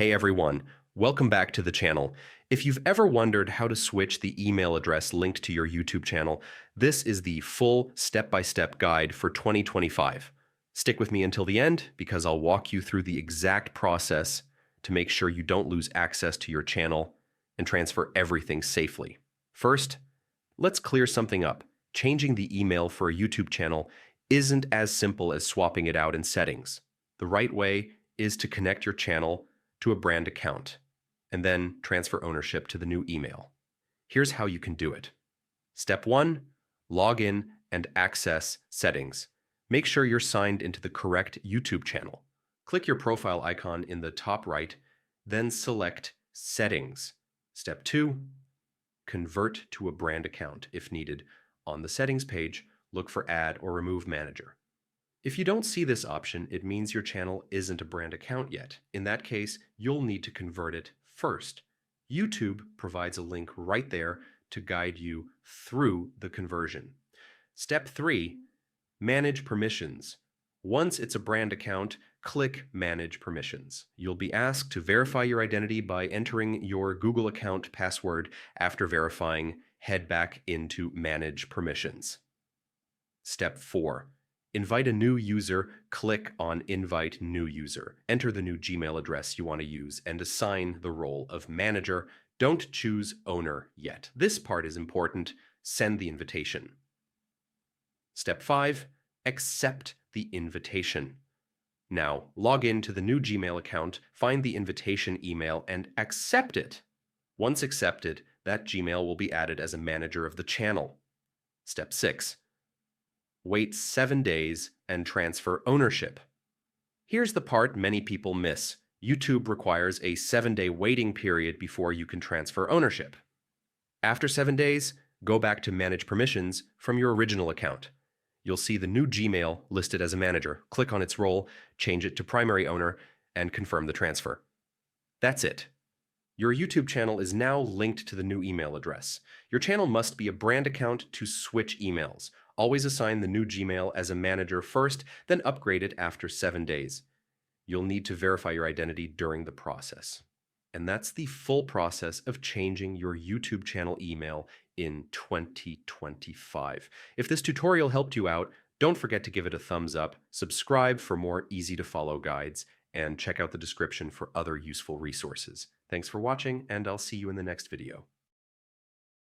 Hey everyone, welcome back to the channel. If you've ever wondered how to switch the email address linked to your YouTube channel, this is the full step-by-step guide for 2025. Stick with me until the end because I'll walk you through the exact process to make sure you don't lose access to your channel and transfer everything safely. First, let's clear something up. Changing the email for a YouTube channel isn't as simple as swapping it out in settings. The right way is to connect your channel to a brand account, and then transfer ownership to the new email. Here's how you can do it. Step 1, log in and access settings. Make sure you're signed into the correct YouTube channel. Click your profile icon in the top right, then select Settings. Step 2, convert to a brand account if needed. On the settings page, look for Add or Remove Manager. If you don't see this option, it means your channel isn't a brand account yet. In that case, you'll need to convert it first. YouTube provides a link right there to guide you through the conversion. Step 3, manage permissions. Once it's a brand account, click Manage Permissions. You'll be asked to verify your identity by entering your Google account password. After verifying, head back into Manage Permissions. Step 4, invite a new user. Click on Invite New User. Enter the new Gmail address you want to use and assign the role of manager. Don't choose owner yet. This part is important. Send the invitation. Step 5, accept the invitation. Now, log in to the new Gmail account, find the invitation email, and accept it. Once accepted, that Gmail will be added as a manager of the channel. Step 6, wait 7 days and transfer ownership. Here's the part many people miss. YouTube requires a 7-day waiting period before you can transfer ownership. After 7 days, go back to Manage Permissions from your original account. You'll see the new Gmail listed as a manager. Click on its role, change it to primary owner, and confirm the transfer. That's it. Your YouTube channel is now linked to the new email address. Your channel must be a brand account to switch emails. Always assign the new Gmail as a manager first, then upgrade it after 7 days. You'll need to verify your identity during the process. And that's the full process of changing your YouTube channel email in 2025. If this tutorial helped you out, don't forget to give it a thumbs up, subscribe for more easy-to-follow guides, and check out the description for other useful resources. Thanks for watching, and I'll see you in the next video.